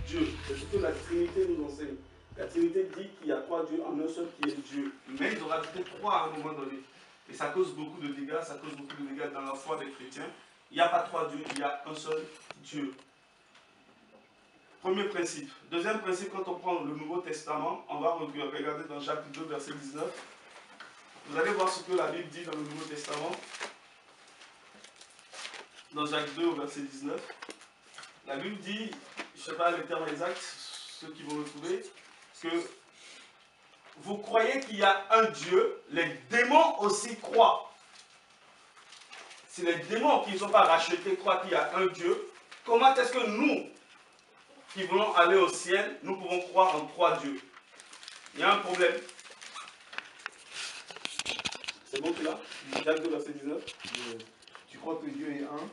Dieu. C'est ce que la Trinité nous enseigne. La Trinité dit qu'il y a 3 dieux en un seul qui est Dieu. Mais ils ont rajouté 3 à un moment donné. Et ça cause beaucoup de dégâts, ça cause beaucoup de dégâts dans la foi des chrétiens. Il n'y a pas 3 dieux, il y a un seul Dieu. Premier principe. Deuxième principe, quand on prend le Nouveau Testament, on va regarder dans Jacques 2, verset 19. Vous allez voir ce que la Bible dit dans le Nouveau Testament. Dans Jacques 2, verset 19. La Bible dit, je ne sais pas les termes exacts, ceux qui vont le trouver, que vous croyez qu'il y a un Dieu, les démons aussi croient. Si les démons qui ne sont pas rachetés croient qu'il y a un Dieu, comment est-ce que nous, qui voulons aller au ciel, nous pouvons croire en 3 dieux? Il y a un problème. C'est bon, tu l'as? Jacques 2, verset 19. Tu crois que Dieu est un,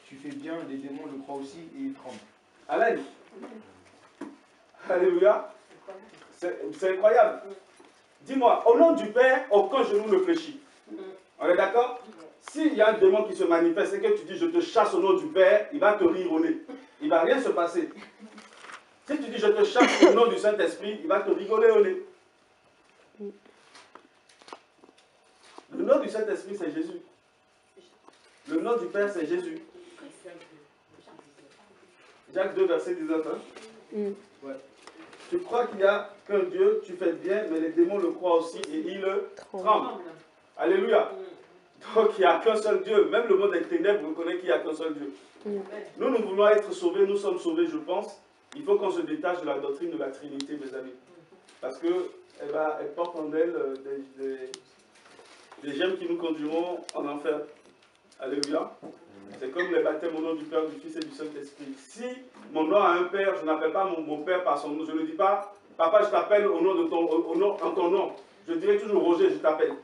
tu fais bien, les démons le croient aussi et ils tremblent. Amen. Alléluia. C'est incroyable. Dis-moi, au nom du Père, aucun genou ne fléchit. On est d'accord? S'il y a un démon qui se manifeste et que tu dis je te chasse au nom du Père, il va te rire au nez. Il ne va rien se passer. Si tu dis je te chasse au nom du Saint-Esprit, il va te rigoler au nez. Le nom du Saint-Esprit, c'est Jésus. Le nom du Père, c'est Jésus. Jacques 2, verset 19. Hein? Ouais. Tu crois qu'il n'y a qu'un Dieu, tu fais bien, mais les démons le croient aussi et ils le tremblent. Alléluia. Donc il n'y a qu'un seul Dieu. Même le monde des ténèbres reconnaît qu'il n'y a qu'un seul Dieu. Nous voulons être sauvés, nous sommes sauvés, je pense. Il faut qu'on se détache de la doctrine de la Trinité, mes amis. Parce qu'elle porte en elle des gemmes qui nous conduiront en enfer. Alléluia. C'est comme les baptêmes au nom du Père, du Fils et du Saint-Esprit. Si mon nom a un père, je n'appelle pas mon père par son nom. Je ne dis pas, papa, je t'appelle au nom de en ton nom. Je dirai toujours, Roger, je t'appelle.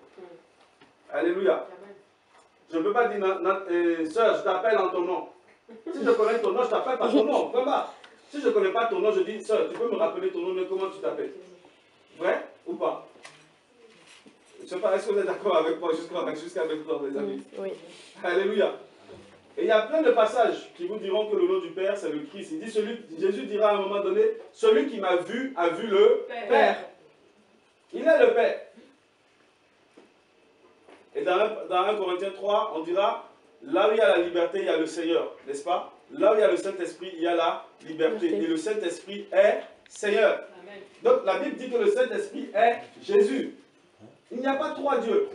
Alléluia. Je ne peux pas dire, sœur, je t'appelle en ton nom. Si je connais ton nom, je t'appelle par ton nom. Si je ne connais pas ton nom, je dis, sœur, tu peux me rappeler ton nom, mais comment tu t'appelles? Vrai ou pas? Je ne sais pas, est-ce que vous êtes d'accord avec moi jusqu'à maintenant, les amis? Oui. Alléluia. Et il y a plein de passages qui vous diront que le nom du Père, c'est le Christ. Il dit, Jésus dira à un moment donné, celui qui m'a vu a vu le Père. Il est le Père. Et dans 1 Corinthiens 3, on dira, là où il y a la liberté, il y a le Seigneur, n'est-ce pas? Là où il y a le Saint-Esprit, il y a la liberté. Et le Saint-Esprit est Seigneur. Amen. Donc la Bible dit que le Saint-Esprit est Jésus. Il n'y a pas 3 dieux.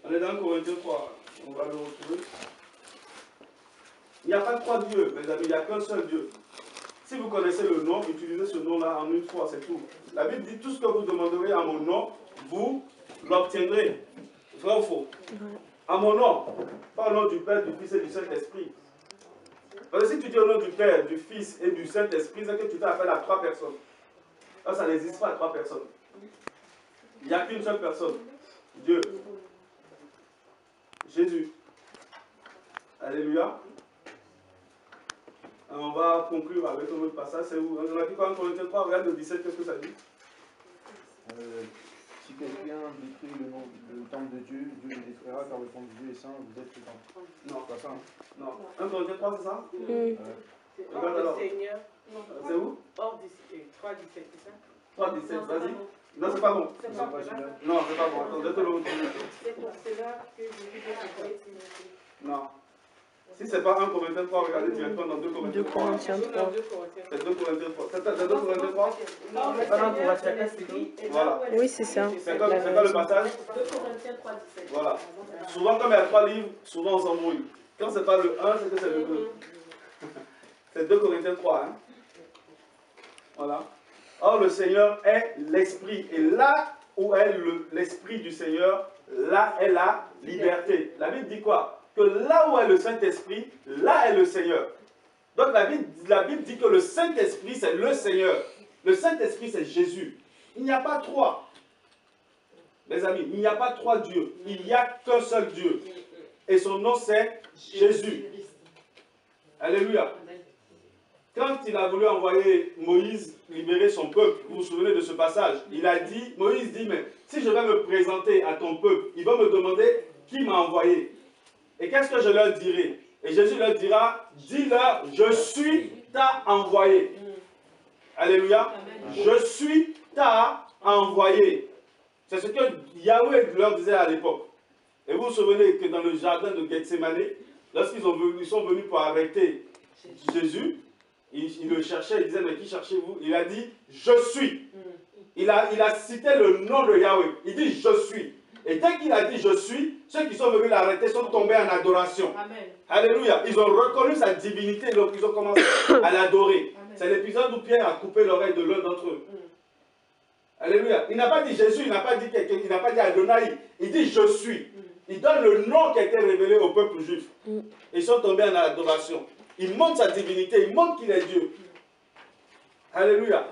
On est dans 1 Corinthiens 3. On va le retrouver. Il n'y a pas 3 dieux, mes amis, il n'y a qu'un seul Dieu. Si vous connaissez le nom, utilisez ce nom-là en une fois, c'est tout. La Bible dit tout ce que vous demanderez à mon nom, vous l'obtiendrez. Vrai ou faux? À mon nom, pas au nom du Père, du Fils et du Saint-Esprit. Parce que si tu dis au nom du Père, du Fils et du Saint-Esprit, c'est que tu t'appelles à 3 personnes. Là, ça n'existe pas à 3 personnes. Il n'y a qu'une seule personne. Dieu. Jésus. Alléluia. Alors on va conclure avec un autre passage. C'est où? On a dit quoi en Corinthiens 3? Regarde le 17, qu'est-ce que ça dit? Si quelqu'un détruit le temple de Dieu, Dieu le détruira, car le temple de Dieu est saint, vous êtes le temple. Non, pas ça. Hein? Non. 1 Corinthiens 3, c'est ça? Regarde alors. C'est où? Hors 3, 17, c'est ça? 3, 17, vas-y. Non, c'est pas bon. C'est pas bon. Non, c'est pas bon. Attends, je te le retrouve. C'est pour cela que je vous ai Timothée. Non. Si c'est pas 1 Corinthiens 3, regardez directement dans 2 Corinthiens 3. C'est 2 Corinthiens 3. C'est 2 Corinthiens 3? Non, mais c'est écrit. Voilà. Oui, c'est ça. C'est quoi le passage? 2 Corinthiens 3, 17. Voilà. Souvent, comme il y a 3 livres, souvent on s'embrouille. Quand c'est pas le 1, c'est que c'est le 2. C'est 2 Corinthiens 3. Hein? Voilà. Or, le Seigneur est l'Esprit. Et là où est l'Esprit du Seigneur, là est la liberté. La Bible dit quoi? Que là où est le Saint-Esprit, là est le Seigneur. Donc la Bible dit que le Saint-Esprit, c'est le Seigneur. Le Saint-Esprit, c'est Jésus. Il n'y a pas 3. Les amis, il n'y a pas 3 dieux. Il n'y a qu'un seul Dieu. Et son nom, c'est Jésus. Alléluia. Quand il a voulu envoyer Moïse libérer son peuple, vous vous souvenez de ce passage, il a dit, Moïse dit, mais si je vais me présenter à ton peuple, ils vont me demander qui m'a envoyé. Et qu'est-ce que je leur dirai? Et Jésus leur dira, dis-leur, je suis t'a envoyé. Alléluia. Je suis t'a envoyé. C'est ce que Yahweh leur disait à l'époque. Et vous vous souvenez que dans le jardin de Gethsemane, lorsqu'ils sont venus pour arrêter Jésus, ils le cherchaient, ils disaient, mais qui cherchez-vous? Il a dit, je suis. Il a cité le nom de Yahweh. Il dit, je suis. Et dès qu'il a dit, je suis, ceux qui sont venus l'arrêter sont tombés en adoration. Amen. Alléluia. Ils ont reconnu sa divinité, donc ils ont commencé à l'adorer. C'est l'épisode où Pierre a coupé l'oreille de l'un d'entre eux. Alléluia. Il n'a pas dit Jésus, il n'a pas dit quelqu'un, il n'a pas dit Adonai. Il dit, je suis. Il donne le nom qui a été révélé au peuple juif. Ils sont tombés en adoration. Il montre sa divinité, il montre qu'il est Dieu. Alléluia.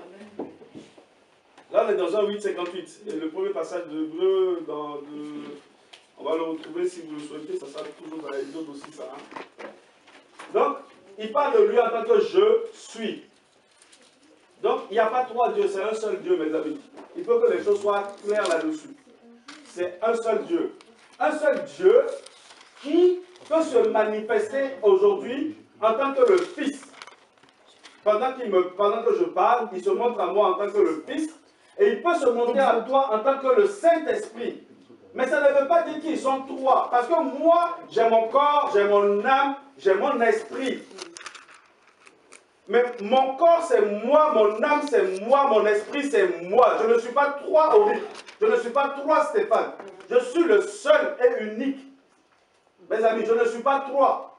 Là, on est dans un 8,58. Et le premier passage de Hébreu, on va le retrouver si vous le souhaitez. Ça sera toujours dans l'Exode aussi, ça. Hein. Donc, il parle de lui en tant que je suis. Donc, il n'y a pas trois dieux, c'est un seul Dieu, mes amis. Il faut que les choses soient claires là-dessus. C'est un seul Dieu. Un seul Dieu qui peut se manifester aujourd'hui en tant que le Fils. Pendant que je parle, il se montre à moi en tant que le Fils. Et il peut se montrer à toi en tant que le Saint-Esprit. Mais ça ne veut pas dire qu'ils sont trois. Parce que moi, j'ai mon corps, j'ai mon âme, j'ai mon esprit. Mais mon corps, c'est moi, mon âme, c'est moi, mon esprit, c'est moi. Je ne suis pas trois Auric. Je ne suis pas trois Stéphane. Je suis le seul et unique. Mes amis, je ne suis pas trois.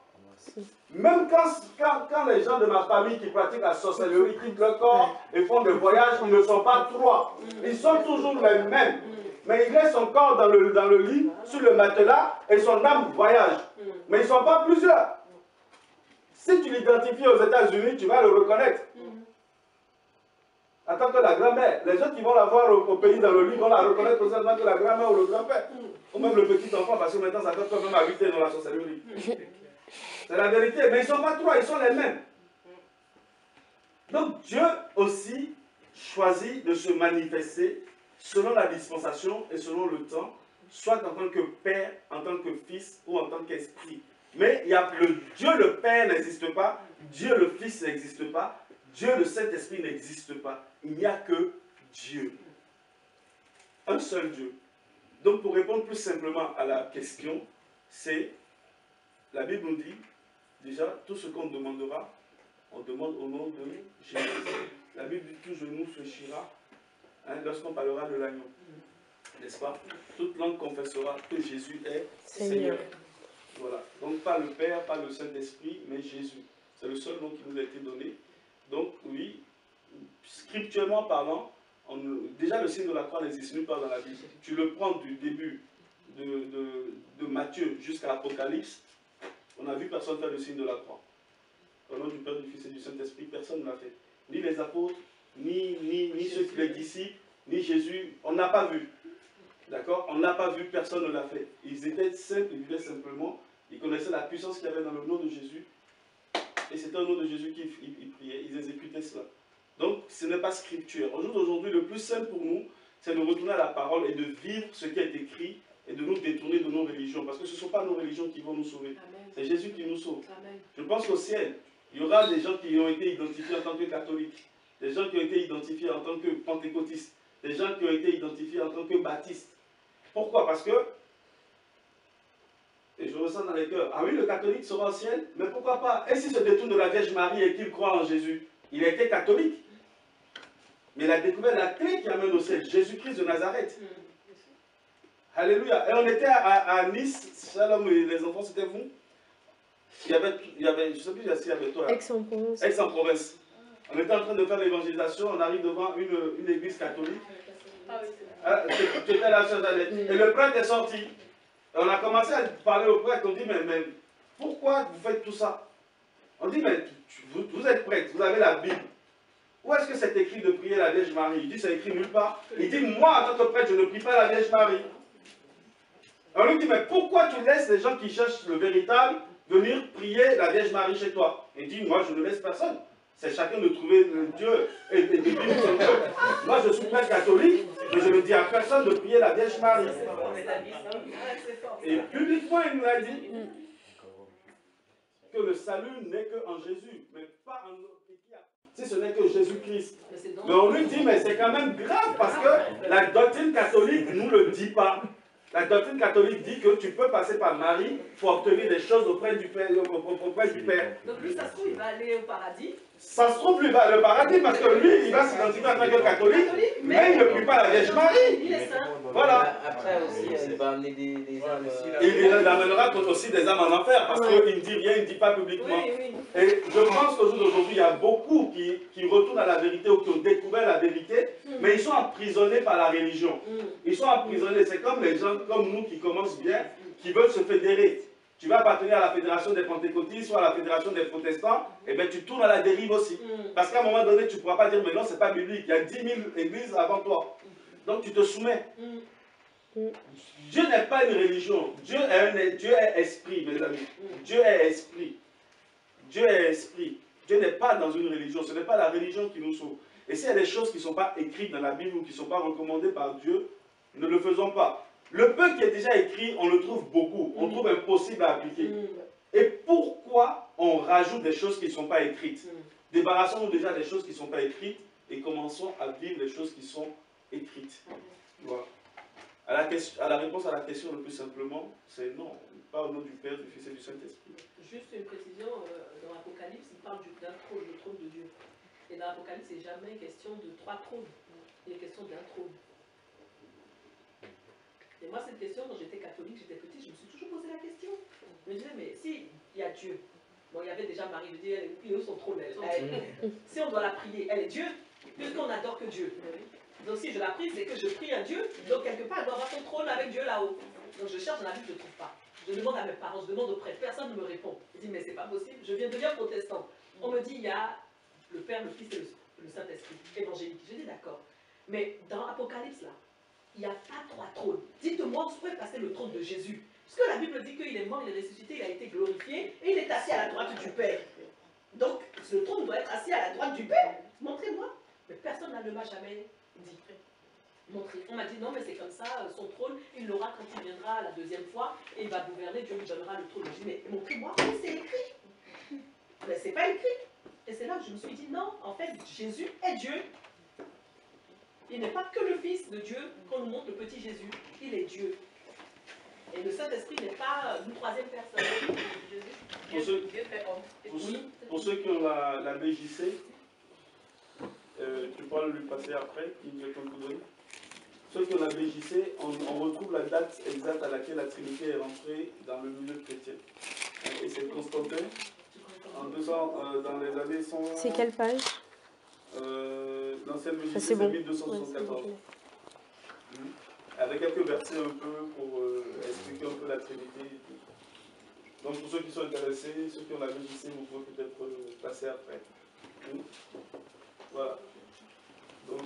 Même quand les gens de ma famille qui pratiquent la sorcellerie quittent leur corps et font des voyages, ils ne sont pas trois. Ils sont toujours les mêmes. Mais il laisse son corps dans le lit, sur le matelas, et son âme voyage. Mais ils ne sont pas plusieurs. Si tu l'identifies aux États-Unis, tu vas le reconnaître. En tant que la grand-mère. Les gens qui vont la voir au pays dans le lit vont la reconnaître aussi en tant que la grand-mère ou le grand-père. Ou même le petit enfant, parce que maintenant ça fait quand même habiter dans la sorcellerie. C'est la vérité. Mais ils ne sont pas trois, ils sont les mêmes. Donc Dieu aussi choisit de se manifester selon la dispensation et selon le temps, soit en tant que Père, en tant que Fils ou en tant qu'Esprit. Mais il y a Dieu le Père n'existe pas, Dieu le Fils n'existe pas, Dieu le Saint-Esprit n'existe pas. Il n'y a que Dieu. Un seul Dieu. Donc pour répondre plus simplement à la question, c'est, la Bible nous dit, déjà, tout ce qu'on demandera, on demande au nom de Jésus. La Bible dit, tout genou fléchira lorsqu'on parlera de l'agneau. N'est-ce pas? Toute langue confessera que Jésus est Seigneur. Voilà. Donc pas le Père, pas le Saint-Esprit, mais Jésus. C'est le seul nom qui nous a été donné. Donc oui, scripturellement parlant, déjà le signe de la croix n'existe nulle part dans la Bible. Tu le prends du début de Matthieu jusqu'à l'Apocalypse, on n'a vu personne faire le signe de la croix. Au nom du Père, du Fils et du Saint-Esprit, personne ne l'a fait. Ni les apôtres, ni ceux qui les disciples, ni Jésus, on n'a pas vu. D'accord? On n'a pas vu, personne ne l'a fait. Ils étaient simples, ils vivaient simplement, ils connaissaient la puissance qu'il y avait dans le nom de Jésus, et c'était au nom de Jésus qu'ils priaient, ils exécutaient cela. Donc, ce n'est pas scripture. Au jour d'aujourd'hui, le plus simple pour nous, c'est de retourner à la parole et de vivre ce qui est écrit et de nous détourner de nos religions. Parce que ce ne sont pas nos religions qui vont nous sauver. C'est Jésus qui nous sauve. Amen. Je pense qu'au ciel, il y aura des gens qui ont été identifiés en tant que catholiques, des gens qui ont été identifiés en tant que pentecôtistes, des gens qui ont été identifiés en tant que baptistes. Pourquoi? Parce que, et je ressens dans les cœurs, ah oui, le catholique sera au ciel, mais pourquoi pas? Et s'il se détourne de la Vierge Marie et qu'il croit en Jésus? Il a été catholique, mais il a découvert la clé qui amène au ciel, Jésus-Christ de Nazareth. Alléluia. Et on était à Nice, Shalom, les enfants, c'était vous? Il y avait, je ne sais plus s'il y avait toi. Aix-en-Provence. Aix-en-Provence. On était en train de faire l'évangélisation, on arrive devant une église catholique. Tu étais là, et le prêtre est sorti. Et on a commencé à parler au prêtre, on dit, mais pourquoi vous faites tout ça? On dit, mais vous êtes prêtre, vous avez la Bible. Où est-ce que c'est écrit de prier la Vierge Marie? Il dit, c'est écrit nulle part. Il dit, moi, en tant que prêtre, je ne prie pas la Vierge Marie. On lui dit, mais pourquoi tu laisses les gens qui cherchent le véritable venir prier la Vierge Marie chez toi? Il dit, moi, je ne laisse personne. C'est chacun de trouver le Dieu et de vivre son Dieu. Moi, je suis prêtre catholique, mais je ne dis à personne de prier la Vierge Marie. Et publiquement, il nous a dit que le salut n'est qu'en Jésus, mais pas en si ce n'est que Jésus-Christ. Mais on lui dit, mais c'est quand même grave parce que la doctrine catholique ne nous le dit pas. La doctrine catholique dit que tu peux passer par Marie pour obtenir des choses auprès du Père. Donc lui, ça se trouve, il va aller au paradis. Ça se trouve, lui va au paradis parce que lui, il va s'identifier en tant que catholique, mais il ne prie pas la Vierge Marie. Il est saint. Voilà. Après aussi, il va amener des âmes. Il amènera aussi des âmes en enfer parce qu'il ne dit rien, il ne dit pas publiquement. Oui, oui. Et je pense qu'au jour d'aujourd'hui, il y a beaucoup qui retournent à la vérité ou qui ont découvert la vérité, mais ils sont emprisonnés par la religion. Ils sont emprisonnés. C'est comme les gens comme nous qui commencent bien, qui veulent se fédérer. Tu vas appartenir à la fédération des pentecôtistes ou à la fédération des protestants, et bien tu tournes à la dérive aussi. Parce qu'à un moment donné, tu ne pourras pas dire, mais non, ce n'est pas biblique. Il y a 10 000 églises avant toi. Donc tu te soumets. Dieu n'est pas une religion. Dieu est esprit, mes amis. Dieu est esprit. Dieu est esprit. Dieu n'est pas dans une religion. Ce n'est pas la religion qui nous sauve. Et s'il y a des choses qui ne sont pas écrites dans la Bible ou qui ne sont pas recommandées par Dieu, ne le faisons pas. Le peu qui est déjà écrit, on le trouve beaucoup. On trouve impossible à appliquer. Et pourquoi on rajoute des choses qui ne sont pas écrites? Débarrassons-nous déjà des choses qui ne sont pas écrites et commençons à vivre les choses qui sont écrites. Voilà. À la réponse à la question le plus simplement, c'est non. Pas au nom du Père, du Fils et du Saint-Esprit. Juste une précision, dans l'Apocalypse, il parle d'un trône, le trône de Dieu. Et dans l'Apocalypse, c'est jamais question de 3 trônes. Il est question d'un trône. Et moi, cette question, quand j'étais catholique, j'étais petite, je me suis toujours posé la question. Je me disais, mais si il y a Dieu, bon, il y avait déjà Marie, je dis, il est où son trône? Si on doit la prier, elle est Dieu, puisqu'on n'adore que Dieu. Donc si je la prie, c'est que je prie un Dieu, donc quelque part, elle doit avoir son trône avec Dieu là-haut. Donc je cherche dans la Bible, je ne trouve pas. Je demande à mes parents, je demande aux prêtres, personne ne me répond. Je dis, mais c'est pas possible, je viens de devenir protestant. On me dit, il y a le Père, le Fils et le Saint-Esprit, évangélique. Je dis, d'accord. Mais dans l'Apocalypse, là, il n'y a pas 3 trônes. Dites-moi, où pourrait passer le trône de Jésus? Parce que la Bible dit qu'il est mort, il est ressuscité, il a été glorifié, et il est assis à la droite du Père. Donc, ce trône doit être assis à la droite du Père. Montrez-moi. Mais personne ne m'a jamais dit. Montré. On m'a dit, non, mais c'est comme ça, son trône, il l'aura quand il viendra la 2e fois, et il va gouverner, Dieu lui donnera le trône. Je dis, mais montrez-moi, c'est écrit. Mais c'est pas écrit. Et c'est là que je me suis dit, non, en fait, Jésus est Dieu. Il n'est pas que le Fils de Dieu, qu'on nous montre le petit Jésus, il est Dieu. Et le Saint-Esprit n'est pas une 3e personne. Jésus, Dieu fait homme. Pour ceux qui ont la BJC, tu pourras lui passer après, qui nous est donné. Ceux qui ont la BJC, on retrouve la date exacte à laquelle la Trinité est rentrée dans le milieu chrétien. Et c'est Constantin, dans les années 100... C'est quelle page? L'ancienne BJC, c'est c'est bon. 1274. Ouais, Avec quelques versets un peu pour expliquer un peu la Trinité. Et tout. Donc pour ceux qui sont intéressés, ceux qui ont la BJC, vous pouvez peut-être passer après. Voilà. Donc,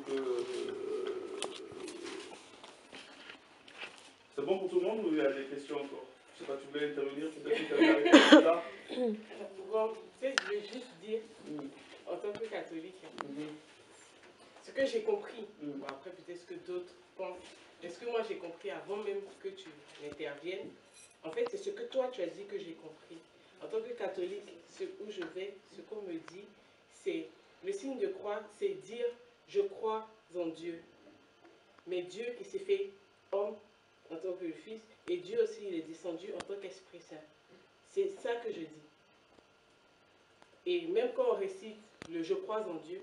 c'est bon pour tout le monde ou il y a des questions encore? Je ne sais pas, tu voulais intervenir, peut-être que tu avais là. Bon, tu sais, je voulais juste dire, en tant que catholique, ce que j'ai compris, bon, après peut-être ce que d'autres pensent, mais ce que moi j'ai compris avant même que tu n'interviennes, en fait, c'est ce que toi tu as dit que j'ai compris. En tant que catholique, ce où je vais, ce qu'on me dit, c'est le signe de croix, c'est dire je crois en Dieu. Mais Dieu qui s'est fait homme en tant que Fils, et Dieu aussi il est descendu en tant qu'Esprit Saint. C'est ça que je dis. Et même quand on récite le je crois en Dieu,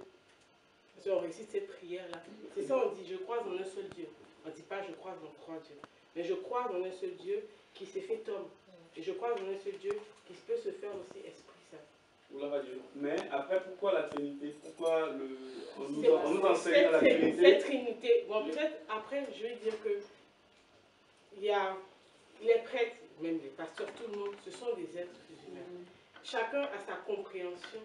si on récite cette prière-là, c'est ça on dit je crois en un seul Dieu. On ne dit pas je crois en 3 dieux. Mais je crois en un seul Dieu qui s'est fait homme. Et je crois en un seul Dieu qui peut se faire aussi Esprit Saint. Gloire à Dieu. Mais après, pourquoi la Trinité? Pourquoi on nous enseigne la Trinité? Cette Trinité, bon peut-être après je vais dire que il y a les prêtres, même les pasteurs, tout le monde, ce sont des êtres humains. Chacun a sa compréhension,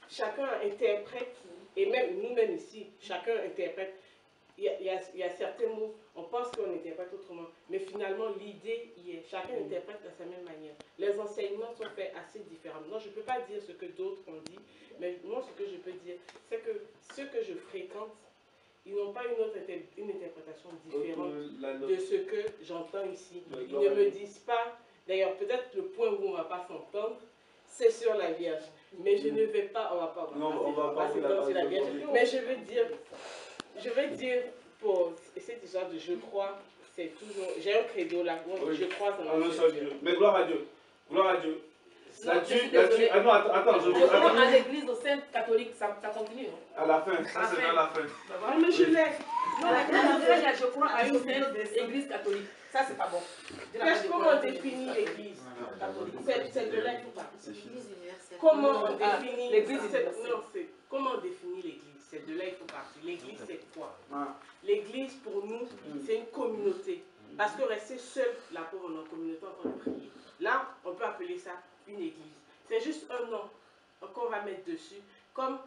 chacun interprète, et même nous-mêmes ici, chacun interprète. Il y a certains mots, on pense qu'on interprète autrement, mais finalement l'idée y est. Chacun interprète de sa même manière. Les enseignements sont faits assez différemment. Non, je ne peux pas dire ce que d'autres ont dit, mais moi ce que je peux dire, c'est que ceux que je fréquente, ils n'ont pas une interprétation différente de ce que j'entends ici. Ils ne me disent pas, d'ailleurs peut-être le point où on ne va pas s'entendre, c'est sur la Vierge. Mais je ne vais pas, on va pas. Non, on va pas passer la comme si la parole. guerre. Mais je veux dire, pour cette histoire de je crois, c'est toujours. J'ai un credo là, moi, Oui. je crois dans En un seul Dieu. Mais gloire à Dieu. Gloire à Dieu. Non, Là-dessus, je suis désolée. ah non, attends, Je crois à l'église au sein catholique, ça continue. Hein. à la fin, ça c'est à la fin. Non, mais je l'ai. Non, la fin, je crois à une sainte église catholique. Ça, c'est pas bon. Comment on définit l'église catholique? C'est de là qu'il faut parler. C'est l'Église universelle. Comment on définit l'église non, comment on définit l'église? C'est de là qu'il faut partir. L'église, c'est quoi? L'église, pour nous, c'est une communauté. Parce que rester seul, là, pour on est en communauté en train de prier. Là, on peut appeler ça une église. C'est juste un nom qu'on va mettre dessus. Comme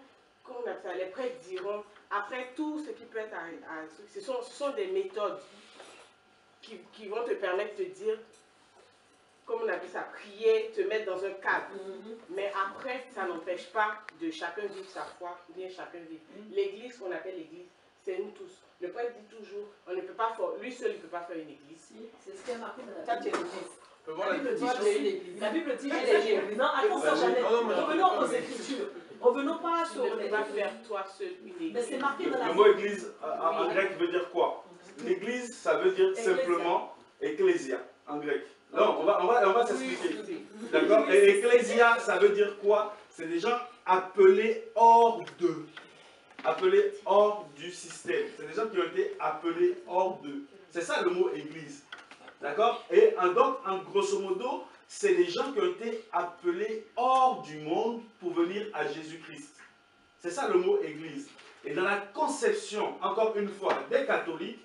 on appelle ça, les prêtres diront, après tout ce qui peut être ce sont des méthodes qui vont te permettre de dire, comme on appelle ça, prier, te mettre dans un cadre. Mais après, ça n'empêche pas de chacun vivre sa foi, ou bien chacun vivre. L'église, qu'on appelle l'église, c'est nous tous. Le prêtre dit toujours, on ne peut pas faire, lui seul, il ne peut pas faire une église. C'est ce qui est marqué dans la Bible. La Bible dit, La Bible dit, non, attention, Jeannette. Revenons aux Écritures. Revenons pas Tu sur ne peux les. pas faire toi seul une église. Mais c'est marqué dans la Le mot église en grec veut dire quoi? L'église, ça veut dire simplement ecclésia en grec. Non, on va s'expliquer. D'accord? Et ecclésia, ça veut dire quoi? C'est des gens appelés hors d'eux. Appelés hors du système. C'est des gens qui ont été appelés hors d'eux. C'est ça le mot église. D'accord? Et donc, en grosso modo, c'est les gens qui ont été appelés hors du monde pour venir à Jésus-Christ. C'est ça le mot église. Et dans la conception, encore une fois, des catholiques,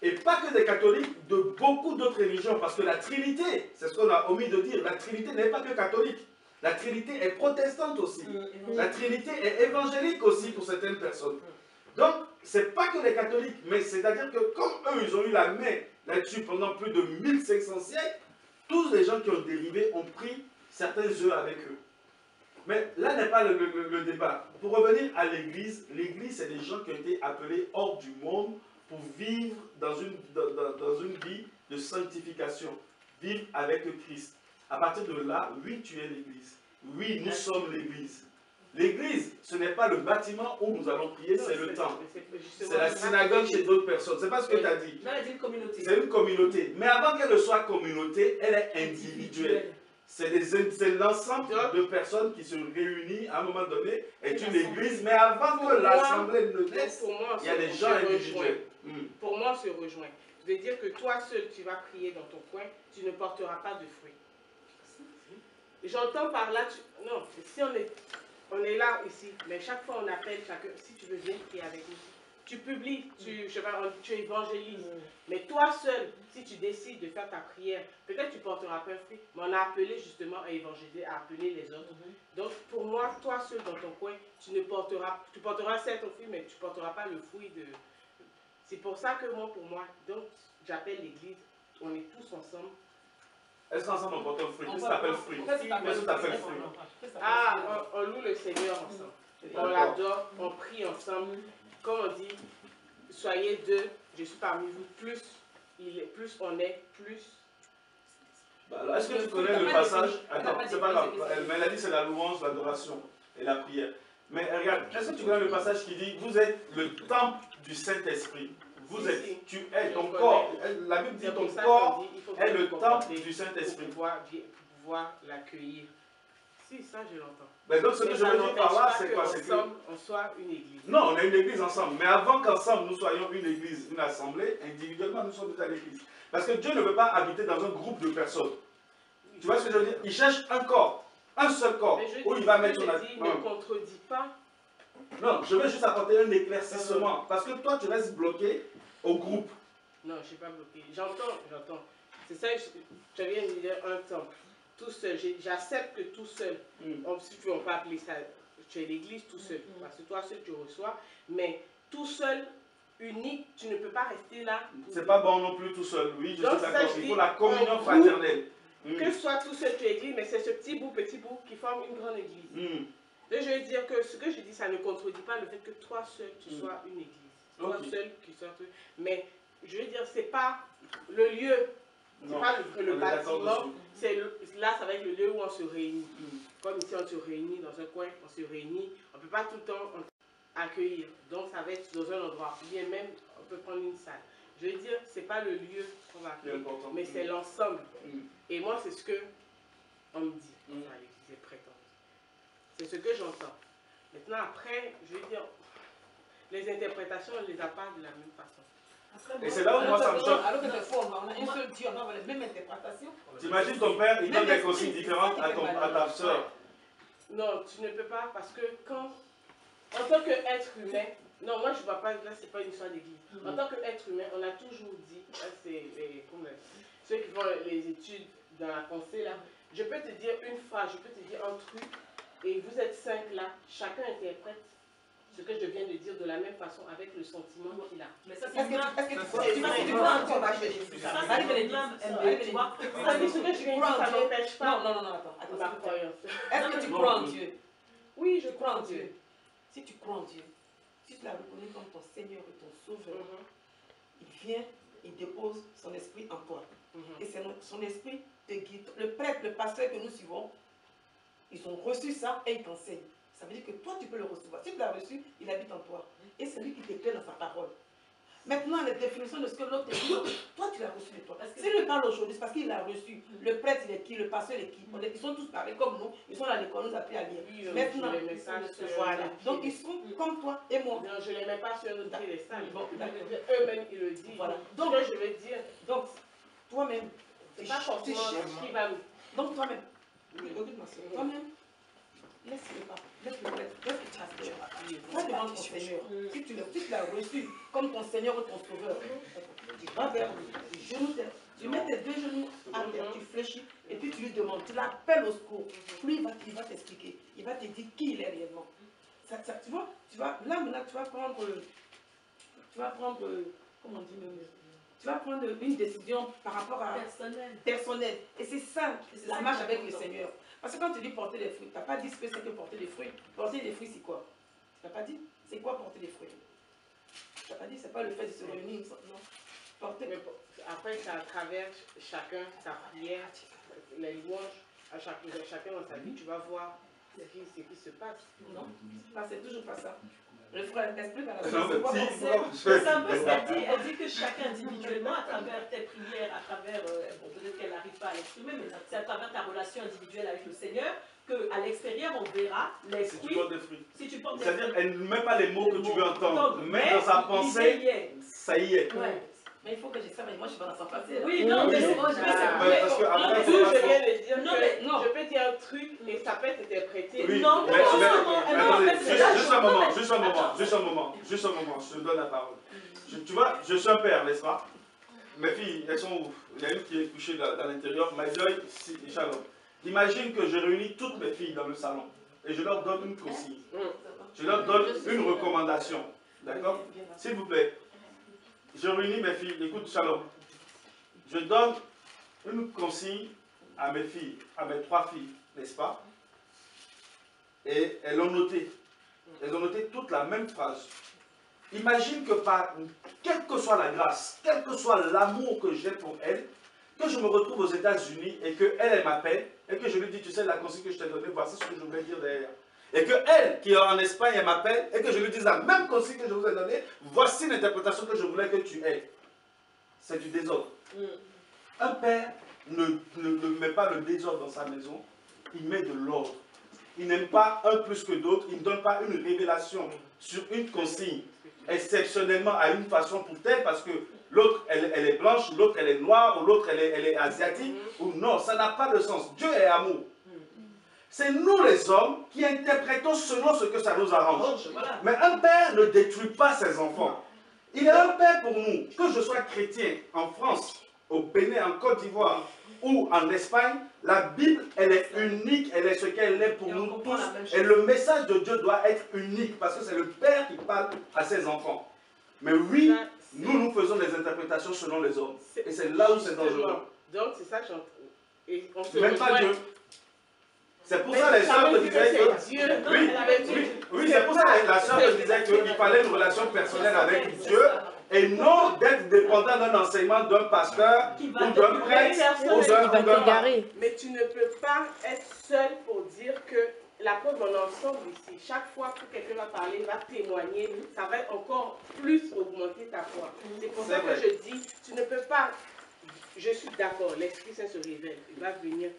et pas que des catholiques, de beaucoup d'autres religions, parce que la Trinité, c'est ce qu'on a omis de dire, la Trinité n'est pas que catholique. La Trinité est protestante aussi. La Trinité est évangélique aussi pour certaines personnes. Donc, ce n'est pas que les catholiques, mais c'est-à-dire que comme eux, ils ont eu la main là-dessus pendant plus de 1500 siècles, tous les gens qui ont dérivé ont pris certains œufs avec eux. Mais là n'est pas le débat. Pour revenir à l'Église, l'Église, c'est des gens qui ont été appelés hors du monde pour vivre dans une vie de sanctification, vivre avec le Christ. À partir de là, oui, tu es l'Église. Oui, nous sommes l'Église. L'Église, ce n'est pas le bâtiment où nous allons prier, c'est le temple. C'est la synagogue chez d'autres personnes. C'est pas ce que tu as dit. Non, elle dit une communauté. C'est une communauté. Mais avant qu'elle ne soit communauté, elle est individuelle. C'est l'ensemble de personnes qui se réunissent à un moment donné, est une église, mais avant que l'assemblée ne naisse, il y a des gens individuels. Pour moi, on se rejoint. Je veux dire que toi seul, tu vas prier dans ton coin, tu ne porteras pas de fruits. J'entends par là, non, si on est là ici, mais chaque fois on appelle chacun, si tu veux bien prier avec nous. Tu publies, tu évangélises. Mais toi seul, si tu décides de faire ta prière, peut-être tu ne porteras pas un fruit, mais on a appelé justement à évangéliser, à appeler les autres. Donc pour moi, toi seul dans ton coin, tu porteras certes un fruit, mais tu ne porteras pas le fruit de... C'est pour ça que moi, pour moi, donc j'appelle l'église, on est tous ensemble. Est-ce qu'ensemble on porte un fruit? Qu'est-ce que tu appelles fruit? Qu'est-ce que tu appelles fruit? Ah, on loue le Seigneur ensemble. On l'adore, on prie ensemble. Comme on dit, soyez deux, je suis parmi vous, plus on est, plus... Est-ce que tu connais le passage? Attends, c'est pas grave. Mais elle a dit c'est la louange, l'adoration et la prière. Mais regarde, est-ce que tu connais le passage qui dit vous êtes le temple du Saint-Esprit? Vous êtes, tu es ton corps. La Bible dit ton corps est le temple du Saint-Esprit. Pour pouvoir l'accueillir. Si, ça je l'entends. Mais donc ce que je veux dire par là, c'est quoi? C'est que on soit une église. non, on est une église ensemble. Mais avant qu'ensemble nous soyons une église, une assemblée, individuellement nous sommes déjà l'église. Parce que Dieu ne veut pas habiter dans un groupe de personnes. Tu vois ce que je veux dire? Il cherche un corps, un seul corps, où il va mettre son il ne contredit pas. Non, je veux juste apporter un éclaircissement. Parce que toi, tu restes bloqué au groupe. Non, je ne suis pas bloqué. J'entends. C'est ça, je viens de dire un temple. Tout seul, j'accepte que tout seul, si tu veux, on peut appeler ça, tu es l'église tout seul, parce que toi seul tu reçois, mais tout seul, unique, tu ne peux pas rester là. C'est pas bon non plus tout seul, oui, je suis d'accord, il faut la communion groupe, fraternelle. Que ce soit tout seul tu es église, mais c'est ce petit bout qui forme une grande église. Donc je veux dire que ce que je dis, ça ne contredit pas le fait que toi seul tu sois une église. Toi seul qui sois truc. Mais je veux dire, c'est pas le lieu, c'est pas le bâtiment. là, ça va être le lieu où on se réunit. Comme ici, on se réunit dans un coin, on se réunit. On ne peut pas tout le temps accueillir. Donc, ça va être dans un endroit. Bien même, on peut prendre une salle. Je veux dire, ce n'est pas le lieu qu'on va accueillir, mais c'est l'ensemble. Et moi, c'est ce que on me dit dans l'Église prêtante. C'est ce que j'entends. Maintenant, après, je veux dire, les interprétations, on ne les a pas de la même façon. Et c'est là où moi ça me choque. Alors que des fois, on a un seul Dieu, on a les mêmes interprétations. T'imagines ton père, il donne des consignes différentes à ta soeur. Non, tu ne peux pas, parce que quand, en tant qu'être humain, non, moi je ne vois pas, là c'est pas une histoire d'église. En tant qu'être humain, on a toujours dit, là c'est ceux qui font les études dans la pensée là, je peux te dire une phrase, je peux te dire un truc, et vous êtes 5 là, chacun interprète ce que je viens de dire de la même façon avec le sentiment qu'il a. Mais ça, c'est vrai. Est-ce que tu crois en Dieu, va chez Jésus? Ça, c'est les blâmes. Tu vois, Ça dit ce que je viens de dire, ça n'empêche pas Non, attends. ma croyance. Est-ce que tu crois en Dieu? Oui, je crois en Dieu. Si tu crois en Dieu, si tu la reconnais comme ton Seigneur et ton Sauveur, il vient, il dépose son esprit en toi. Et c'est son esprit te guide. Le prêtre, le pasteur que nous suivons, ils ont reçu ça et ils t'enseignent. Ça veut dire que toi, tu peux le recevoir. Si tu l'as reçu, il habite en toi. Et c'est lui qui t'éclaire dans sa parole. Maintenant, la définition de ce que l'autre te dit, toi, tu l'as reçu de toi. S'il lui parle aujourd'hui, c'est parce qu'il l'a reçu. Le prêtre, il est qui? Le pasteur, il est qui? Ils sont tous pareils comme nous. Ils sont à l'école, nous appris à lire. Oui, maintenant, voilà. Donc, ils sont comme toi et moi. Non, je ne les mets pas sur notre piédestal. Bon, eux-mêmes, ils le disent. Voilà. Donc, je veux dire. Donc, toi-même, c'est pas forcément ce qui va nous. Donc, toi-même, toi-même, laisse-le pas. Laisse-le prêtre. Laisse-le pasteur. Va devant ton Seigneur. Si tu l'as reçu comme ton Seigneur ou ton Sauveur, tu vas vers lui, genoux terre. Tu mets tes 2 genoux à terre, tu fléchis et puis tu lui demandes, tu l'appelles au secours. Lui, il va t'expliquer. Il va te dire qui il est réellement. Tu vois, là maintenant, tu vas prendre, comment on dit même, tu vas prendre une décision par rapport à personnelle. Et c'est ça, la marche avec le Seigneur. Parce que quand tu dis porter des fruits, tu n'as pas dit ce que c'est que porter des fruits. Porter des fruits, c'est quoi? Tu n'as pas dit? C'est quoi porter des fruits? Tu n'as pas dit, c'est pas le fait de se réunir, non. Porter. Mais après, c'est à travers chacun, sa prière, les louanges, à chacun dans sa vie, tu vas voir ce qui se passe. Non, c'est toujours pas ça. Le frère, explique à la c'est un peu ce qu'elle dit. Elle dit que chacun individuellement, à travers tes prières, à travers, bon, peut-être qu'elle n'arrive pas à l'exprimer, mais c'est à travers ta relation individuelle avec le Seigneur, qu'à l'extérieur, on verra les fruits. Si tu portes des fruits. Si tu portes des fruits. C'est-à-dire, elle ne met pas les mots que tu veux entendre, mais dans sa pensée, ça y est. Ouais. Mais il faut que je sache, mais moi je suis pas dans sa pensée. Oui, non, mais c'est parce que après, je peux dire un truc et ça peut être interprété. Oui, non, juste un moment, je te donne la parole. Tu vois, je suis un père, n'est-ce pas? Mes filles, elles sont où? Il y a une qui est couchée dans l'intérieur, ma joie, Shalom. Imagine que je réunis toutes mes filles dans le salon et je leur donne une consigne. Je leur donne une recommandation. D'accord? S'il vous plaît. Je réunis mes filles, écoute Shalom, je donne une consigne à mes filles, à mes 3 filles, n'est-ce pas? Et elles ont noté toute la même phrase. Imagine que quelle que soit la grâce, quel que soit l'amour que j'ai pour elles, que je me retrouve aux États-Unis et qu'elle m'appelle et que je lui dis, tu sais, la consigne que je t'ai donnée, voici ce que je voulais dire derrière. Et qu'elle, qui est en Espagne, elle m'appelle et que je lui dise la même consigne que je vous ai donnée, voici l'interprétation que je voulais que tu aies. C'est du désordre. Un père ne met pas le désordre dans sa maison, il met de l'ordre. Il n'aime pas un plus que d'autres, il ne donne pas une révélation sur une consigne, exceptionnellement à une façon pour telle, parce que l'autre, elle est blanche, l'autre, elle est noire, ou l'autre, elle est asiatique, ou non, ça n'a pas de sens. Dieu est amour. C'est nous les hommes qui interprétons selon ce que ça nous arrange. Mais un père ne détruit pas ses enfants. Il est un père pour nous. Que je sois chrétien en France, au Bénin, en Côte d'Ivoire ou en Espagne, la Bible, elle est unique, elle est ce qu'elle est pour nous tous. Et le message de Dieu doit être unique parce que c'est le père qui parle à ses enfants. Mais oui, nous faisons des interprétations selon les hommes. Et c'est là où c'est dangereux. Donc c'est ça que j'entends. Même pas Dieu. C'est pour ça que les sœurs te disaient que... Oui, c'est pour ça que la sœur te disait qu'il fallait une relation personnelle avec Dieu Et non d'être dépendant d'un enseignement d'un pasteur Qui ou va d'un te prêtre personne ou qui d'un Il va mari. t'égarer. Mais tu ne peux pas être seul pour dire que la preuve dans l'ensemble ici, chaque fois que quelqu'un va parler, va témoigner, ça va encore plus augmenter ta foi. C'est pour ça que je dis, tu ne peux pas, je suis d'accord, l'Esprit Saint se révèle, il va venir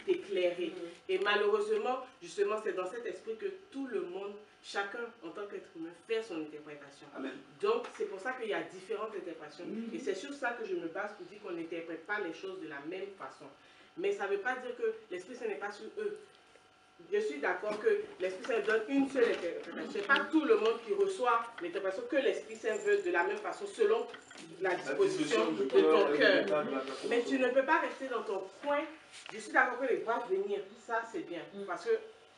t'éclairer. Et malheureusement, justement, c'est dans cet esprit que tout le monde, chacun en tant qu'être humain, fait son interprétation. Amen. Donc, c'est pour ça qu'il y a différentes interprétations. Et c'est sur ça que je me base pour dire qu'on n'interprète pas les choses de la même façon. Mais ça ne veut pas dire que l'Esprit Saint n'est pas sur eux. Je suis d'accord que l'Esprit Saint donne une seule interprétation. Ce n'est pas tout le monde qui reçoit l'interprétation que l'Esprit Saint veut de la même façon, selon la disposition de ton cœur. Mais tu ne peux pas rester dans ton coin. Je suis d'accord que les voix venir, ça c'est bien. Parce que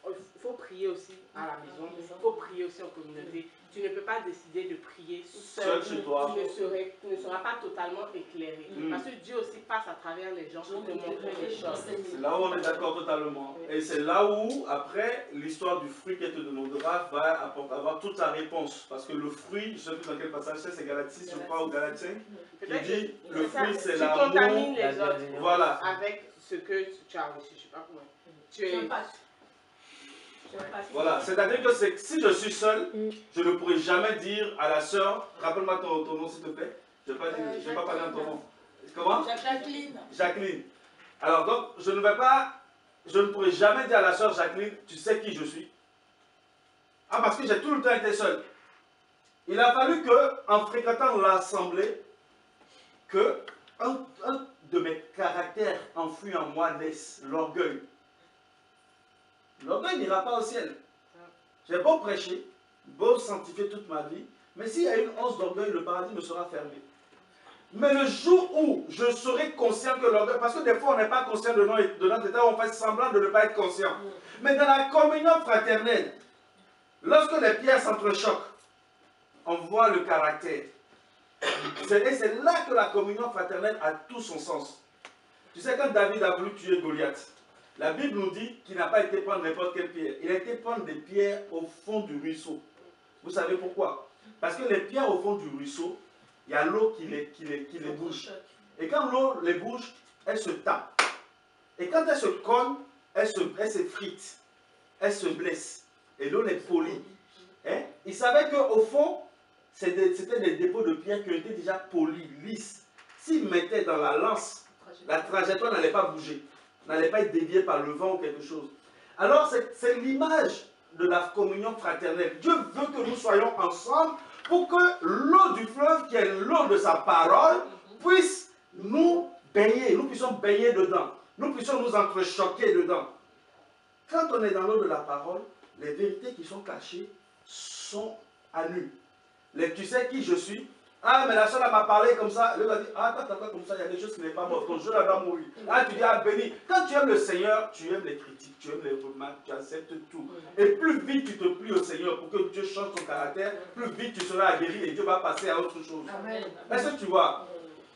il faut prier aussi à la maison, il faut prier aussi en communauté. Tu ne peux pas décider de prier seul Chez toi. Tu ne seras pas totalement éclairé. Parce que Dieu aussi passe à travers les gens pour te montrer les choses. C'est là où on est d'accord totalement. Et c'est là où, après, l'histoire du fruit qu'elle te demandera va avoir toute la réponse. Parce que le fruit, je ne sais plus dans quel passage c'est Galates 6, je crois, ou Galates 5, qui dit le fruit c'est l'amour. Tu contamines les autres Voilà. avec ce que tu as reçu. Je ne sais pas comment. Tu es... Voilà, c'est-à-dire que si je suis seul, je ne pourrai jamais dire à la sœur, rappelle-moi ton nom s'il te plaît, je ne vais pas parler en ton nom. Comment? Jacqueline. Jacqueline. Alors donc, je ne pourrai jamais dire à la sœur Jacqueline, tu sais qui je suis. Ah, parce que j'ai tout le temps été seul. Il a fallu que, en fréquentant l'assemblée, que un de mes caractères enfouis en moi naisse, l'orgueil. L'orgueil n'ira pas au ciel. J'ai beau prêcher, beau sanctifier toute ma vie, mais s'il y a une once d'orgueil, le paradis me sera fermé. Mais le jour où je serai conscient que l'orgueil, parce que des fois on n'est pas conscient de notre état, on fait semblant de ne pas être conscient. Mais dans la communion fraternelle, lorsque les pierres s'entrechoquent, on voit le caractère. Et c'est là que la communion fraternelle a tout son sens. Tu sais, quand David a voulu tuer Goliath, la Bible nous dit qu'il n'a pas été prendre n'importe quelle pierre. Il a été prendre des pierres au fond du ruisseau. Vous savez pourquoi? Parce que les pierres au fond du ruisseau, il y a l'eau qui les bouge. Et quand l'eau les bouge, elle se tape. Et quand elle se cogne, elle s'effrite. Elle se blesse. Et l'eau les polie. Hein? Il savait qu'au fond, c'était des dépôts de pierres qui ont été déjà polis, lisses. S'il mettait dans la lance, la trajectoire n'allait pas bouger. N'allait pas être dévié par le vent ou quelque chose. Alors c'est l'image de la communion fraternelle. Dieu veut que nous soyons ensemble pour que l'eau du fleuve, qui est l'eau de sa parole, puisse nous baigner, nous puissions baigner dedans, nous puissions nous entrechoquer dedans. Quand on est dans l'eau de la parole, les vérités qui sont cachées sont à nu. Tu sais qui je suis? Ah, mais la soeur m'a parlé comme ça. Elle va dire, ah, quand tu as comme ça, il y a des choses qui n'est pas mortes. Ton jeu là va mourir. Ah, tu dis, ah, béni. Quand tu aimes le Seigneur, tu aimes les critiques, tu aimes les remarques, tu acceptes tout. Et plus vite tu te plies au Seigneur pour que Dieu change ton caractère, plus vite tu seras guéri et Dieu va passer à autre chose. Est-ce que tu vois?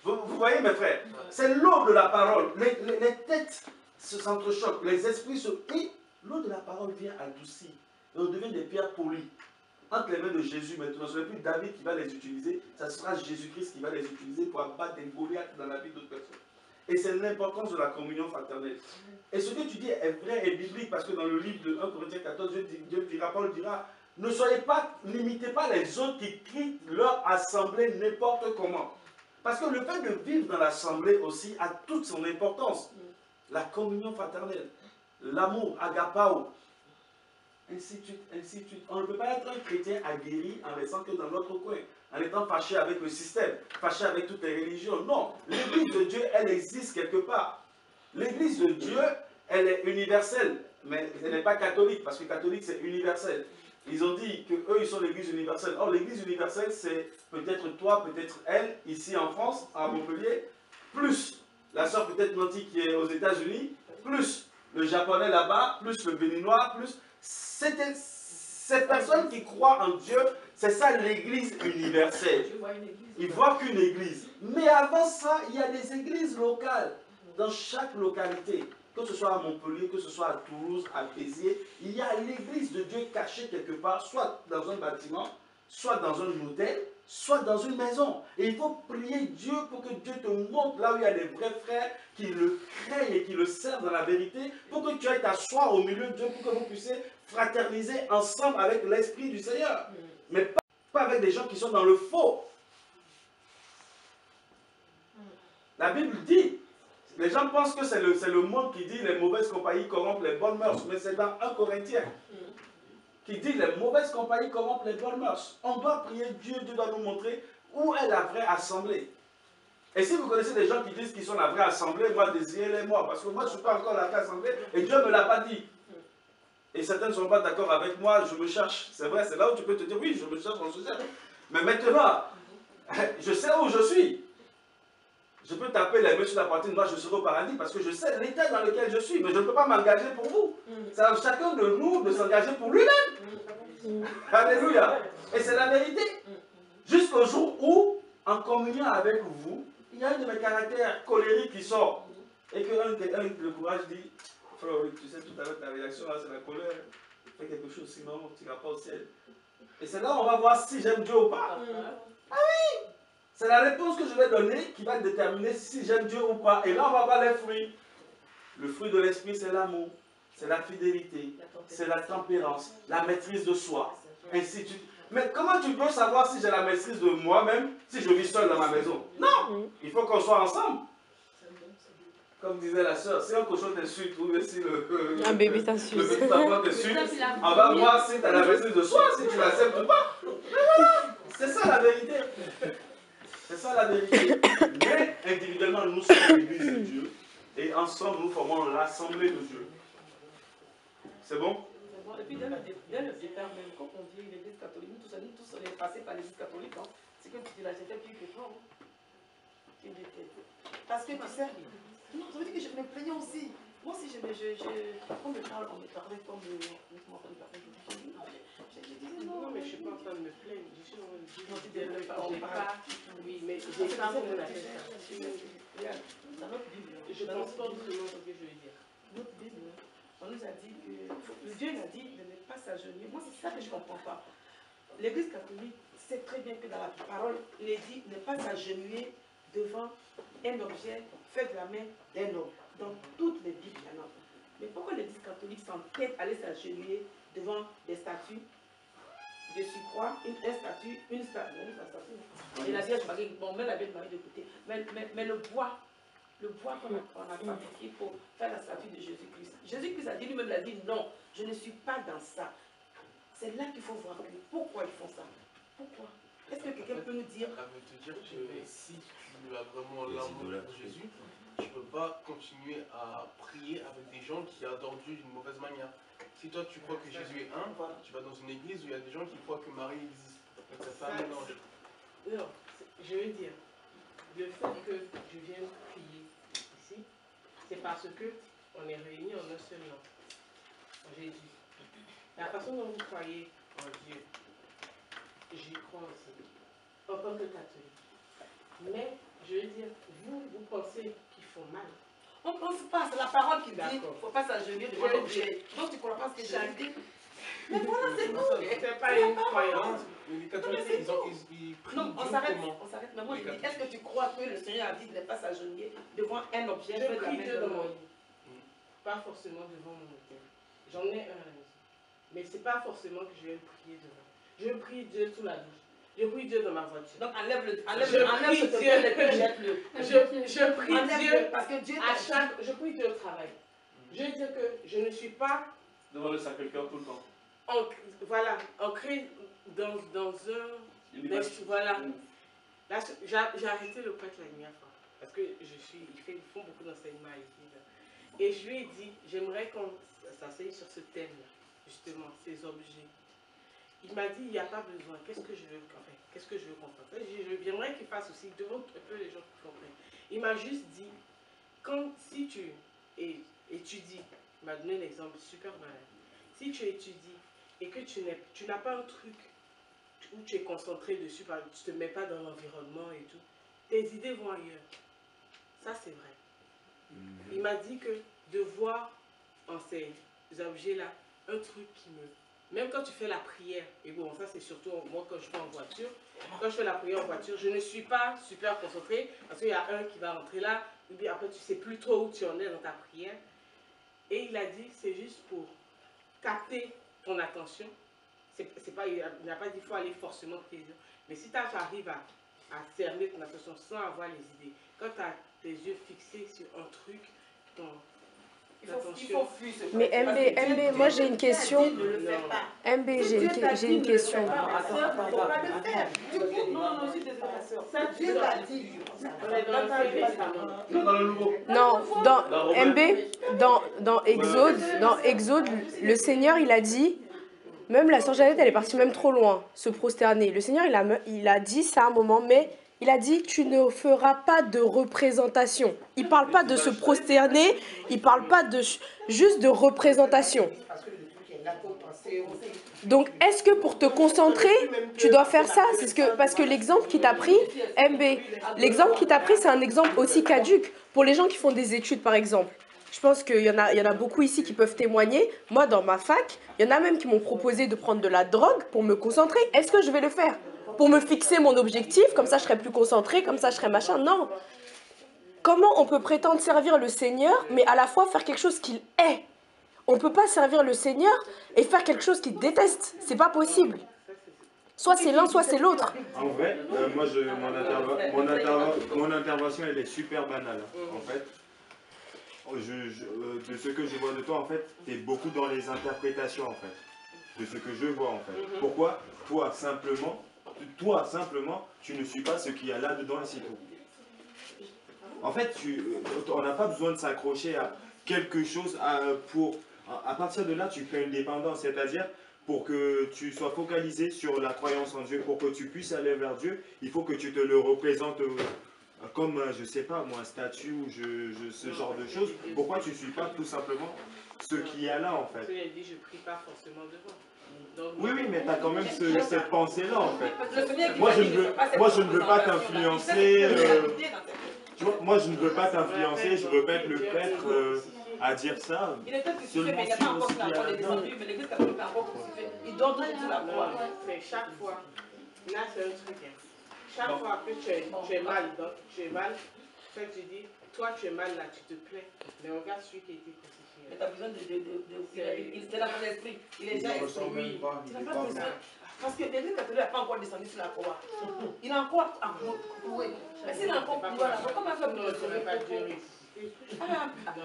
Vous voyez, mes frères? C'est l'eau de la parole. Les têtes s'entrechoquent, les esprits se... Et l'eau de la parole vient adoucir. Et on devient des pierres polies. Entre les mains de Jésus maintenant, ce n'est plus David qui va les utiliser, ça sera Jésus-Christ qui va les utiliser pour abattre des Goliaths dans la vie d'autres personnes. Et c'est l'importance de la communion fraternelle. Et ce que tu dis est vrai et biblique, parce que dans le livre de 1 Corinthiens 14, Paul dira, ne soyez pas, n'imitez pas les autres qui quittent leur assemblée n'importe comment. Parce que le fait de vivre dans l'assemblée aussi a toute son importance. La communion fraternelle, l'amour, agapao, ainsi de suite, ainsi de suite. On ne peut pas être un chrétien aguerri en restant que dans notre coin, en étant fâché avec le système, fâché avec toutes les religions. Non, l'église de Dieu, elle existe quelque part. L'église de Dieu, elle est universelle, mais elle n'est pas catholique, parce que catholique, c'est universel. Ils ont dit qu'eux, ils sont l'église universelle. Or, l'église universelle, c'est peut-être toi, peut-être elle, ici en France, à Montpellier, plus la sœur peut-être Nanti qui est aux États-Unis, plus le japonais là-bas, plus le béninois, plus... Ces personnes qui croient en Dieu, c'est ça l'église universelle. Ils voient qu'une église. Mais avant ça, il y a des églises locales. Dans chaque localité, que ce soit à Montpellier, que ce soit à Toulouse, à Béziers, il y a l'église de Dieu cachée quelque part, soit dans un bâtiment, soit dans un hôtel, sois dans une maison. Et il faut prier Dieu pour que Dieu te montre là où il y a des vrais frères qui le craignent et qui le servent dans la vérité, pour que tu ailles t'asseoir au milieu de Dieu, pour que vous puissiez fraterniser ensemble avec l'Esprit du Seigneur. Mais pas avec des gens qui sont dans le faux. La Bible dit, les gens pensent que c'est le monde qui dit les mauvaises compagnies corrompent les bonnes mœurs, mais c'est dans 1 Corinthiens qui dit les mauvaises compagnies corrompent les bonnes mœurs. On doit prier Dieu, Dieu doit nous montrer où est la vraie assemblée. Et si vous connaissez des gens qui disent qu'ils sont la vraie assemblée, moi désirez-les moi, parce que moi je ne suis pas encore la vraie assemblée et Dieu ne me l'a pas dit. Et certains ne sont pas d'accord avec moi, je me cherche. C'est vrai, c'est là où tu peux te dire oui, je me cherche, on se cherche. Mais maintenant, je sais où je suis. Je peux taper les mains sur la poitrine, moi je serai au paradis parce que je sais l'état dans lequel je suis, mais je ne peux pas m'engager pour vous. C'est à chacun de nous de s'engager pour lui-même. Alléluia. Et c'est la vérité. Jusqu'au jour où, en communion avec vous, il y a un de mes caractères colériques qui sort. Et que le courage dit, frère, tu sais tout à l'heure ta réaction là, c'est la colère. Fais quelque chose, sinon tu n'iras pas au ciel. Et c'est là où on va voir si j'aime Dieu ou pas. Ah oui! C'est la réponse que je vais donner qui va déterminer si j'aime Dieu ou pas. Et là, on va voir les fruits. Le fruit de l'esprit, c'est l'amour, c'est la fidélité, c'est la tempérance, la maîtrise de soi, ainsi de suite. Mais comment tu peux savoir si j'ai la maîtrise de moi-même si je vis seul dans ma maison? Non! Il faut qu'on soit ensemble. Comme disait la soeur, si un cochon t'insulte ou si un bébé t'insulte, le petit enfant t'insulte, on va voir si tu as la maîtrise de soi, si tu l'acceptes ou pas. C'est ça la vérité. C'est ça la vérité. Mais individuellement, nous sommes l'église de Dieu et ensemble, nous formons l'assemblée de Dieu. C'est bon? Et puis dès le départ même, quand on dit l'église catholique, nous tous on est passés par l'église catholique. Hein. C'est que tu dis là, j'étais plus que toi. Hein. Parce que tu sais, non, ça veut dire que je me plaignais aussi. Moi aussi, on me parlait comme je disais non, mais je ne suis pas en train de me plaindre. Je suis en train de dire, non, tu ne parles pas. Oui, mais j'ai pas comment la faire. Je pense pas vraiment ce que je veux dire. Notre Bible, on nous a dit que Dieu nous a dit de ne pas s'agenouiller. Moi, c'est ça que je ne comprends pas. L'église catholique sait très bien que dans la parole, il est dit ne pas s'agenouiller devant un objet fait de la main d'un homme. Dans toutes les Bibles, il y en a. Mais pourquoi l'église catholique s'entête à aller s'agenouiller devant des statues de surcroît, une statue, et la Vierge Marie, bon, met la Vierge Marie de côté, mais le bois qu'on a fabriqué pour faire la statue de Jésus-Christ. Jésus-Christ a dit, lui-même l'a dit, non, je ne suis pas dans ça. C'est là qu'il faut voir pourquoi ils font ça. Pourquoi? Est-ce que quelqu'un peut nous dire? Ça veut te dire que si tu as vraiment l'amour pour Jésus, tu ne peux pas continuer à prier avec des gens qui adorent Dieu d'une mauvaise manière. Si toi tu crois que Jésus est un, tu vas dans une église où il y a des gens qui croient que Marie existe. Donc ça fait un mélange. Non, je veux dire, le fait que je vienne prier ici, c'est parce qu'on est réunis en un seul nom, en Jésus. La façon dont vous croyez en Dieu, j'y crois aussi, en tant que catholique. Mais, je veux dire, vous pensez qu'ils font mal. On ne pense pas, c'est la parole qui dit qu'il ne faut pas s'agenouiller devant l'objet. Donc tu ne crois pas ce que j'ai dit. Mais voilà, c'est tout. C'est pas une croyance. Les catholiques, ils prient. Non, on s'arrête. Mais moi, je dis, est-ce que tu crois que le Seigneur a dit de ne pas s'agenouiller devant un objet? Je prie Dieu dans mon lit. Pas forcément devant mon autel. J'en ai un à la maison. Mais ce n'est pas forcément que je vais prier devant. Je prie Dieu sous la douche. Je prie Dieu dans ma voiture. Donc enlève Dieu. Je prie Dieu parce que Dieu je prie Dieu au travail. Je veux dire que je ne suis pas devant le Sacré-Cœur tout le temps. Ancré dans un... Voilà. Là, j'ai arrêté le prêtre la dernière fois. Parce que ils font beaucoup d'enseignements ici. Et je lui ai dit, j'aimerais qu'on s'asseye sur ce thème-là, justement, ces objets. Il m'a dit, il n'y a pas besoin. Qu'est-ce que je veux comprendre? J'aimerais qu'il fasse aussi devant un peu les gens qui comprennent. Il m'a juste dit, si tu étudies, il m'a donné l'exemple super malin. Si tu étudies et que tu n'as pas un truc où tu es concentré dessus, tu ne te mets pas dans l'environnement et tout, tes idées vont ailleurs. Ça, c'est vrai. Il m'a dit que de voir en ces objets-là un truc même quand tu fais la prière, et bon, ça c'est surtout moi quand je vais en voiture, quand je fais la prière en voiture, je ne suis pas super concentrée parce qu'il y a un qui va rentrer là, et puis après tu sais plus trop où tu en es dans ta prière. Et il a dit, c'est juste pour capter ton attention. C'est pas, il n'a pas dit qu'il faut aller forcément te plaisir. Mais si tu arrives à cerner ton attention sans avoir les idées, quand tu as tes yeux fixés sur un truc, ton attention... Mais MB, moi j'ai une question. MB, j'ai une question. Non, dans MB, dans Exode, le Seigneur il a dit, même la sœur Jeannette elle est partie même trop loin, se prosterner. Le Seigneur il a dit ça à un moment, mais il a dit tu ne feras pas de représentation. Il parle pas de se prosterner, il parle pas de juste de représentation. Donc, est-ce que pour te concentrer, tu dois faire ça? Parce que l'exemple qui t'a pris, MB, l'exemple qui t'a pris, c'est un exemple aussi caduque. Pour les gens qui font des études, par exemple. Je pense qu'il y en a beaucoup ici qui peuvent témoigner. Moi, dans ma fac, il y en a même qui m'ont proposé de prendre de la drogue pour me concentrer. Est-ce que je vais le faire? Pour me fixer mon objectif, comme ça je serai plus concentré, comme ça je serai machin? Non. Comment on peut prétendre servir le Seigneur, mais à la fois faire quelque chose qu'il est? On ne peut pas servir le Seigneur et faire quelque chose qu'il déteste. C'est pas possible. Soit c'est l'un, soit c'est l'autre. En vrai, moi, mon intervention, elle est super banale. En fait, de ce que je vois de toi, en fait, tu es beaucoup dans les interprétations, en fait. De ce que je vois, en fait. Pourquoi toi, simplement, tu ne suis pas ce qu'il y a là-dedans et c'est tout. En fait, on n'a pas besoin de s'accrocher à quelque chose à partir de là, tu crées une dépendance, c'est-à-dire pour que tu sois focalisé sur la croyance en Dieu, pour que tu puisses aller vers Dieu, il faut que tu te le représentes comme, je sais pas moi, un statut ou ce genre de choses. Pourquoi tu ne suis pas tout simplement ce qu'il y a là en fait? Tu as dit, je ne prie pas forcément devant. Donc, oui, mais tu as quand même cette pensée-là en fait. Moi, je ne veux pas t'influencer. Tu vois, moi, je ne veux pas t'influencer, je veux pas être le prêtre à dire ça. Il est peut-être crucifié, mais il n'y a pas encore la croix des descendus, mais l'église catholique est encore crucifiée. Il donne tout la croix. Mais chaque fois, là c'est un truc, chaque fois que tu es mal, toi tu dis, toi tu es mal là, tu te plains, mais regarde celui qui a été crucifié. Mais tu as besoin il était dans ton esprit, il est déjà esprit. Tu n'as pas besoin. Parce que l'église catholique n'a pas encore descendu sur la croix. Il a encore cloué. Mais s'il a encore cloué, comment faire pour le sauver?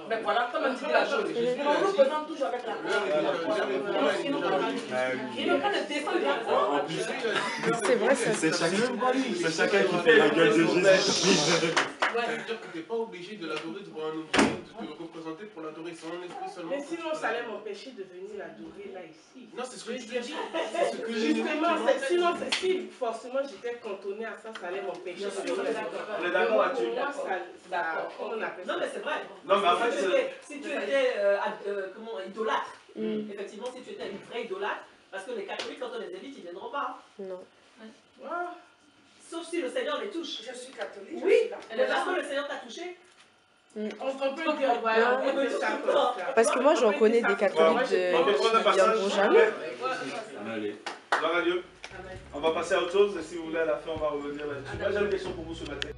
Mais voilà, comme un petit peu la chose. On nous présente toujours avec la croix. Il n'a pas de descendre la croix. En plus, C'est vrai, ça. C'est chacun qui fait la gueule de Jésus. Ça veut dire que tu n'es pas obligé de l'adorer devant un objet, de te représenter pour l'adorer sans un esprit seulement. Mais sinon, ça allait m'empêcher de venir l'adorer là, ici. Non, c'est ce que je te dis. C'est ce que je dis. Justement, sinon, si forcément j'étais cantonnée à ça, ça allait m'empêcher de venir l'adorer. On est d'accord là-dessus. Comment on appelle ça? Non, mais c'est vrai. Non, mais en fait, si tu étais idolâtre, effectivement, si tu étais une vraie idolâtre, parce que les catholiques, quand on les invite, ils ne viendront pas. Non. Sauf si le Seigneur les touche. Je suis catholique. Oui, mais parce que le Seigneur t'a touché. On peut dire, voilà, on peut dire. Parce que moi j'en connais des catholiques qui ne viendront jamais. Allez. Gloire à Dieu. On va passer à autre chose et si vous voulez à la fin on va revenir là-dessus. Moi j'ai une question pour vous ce matin.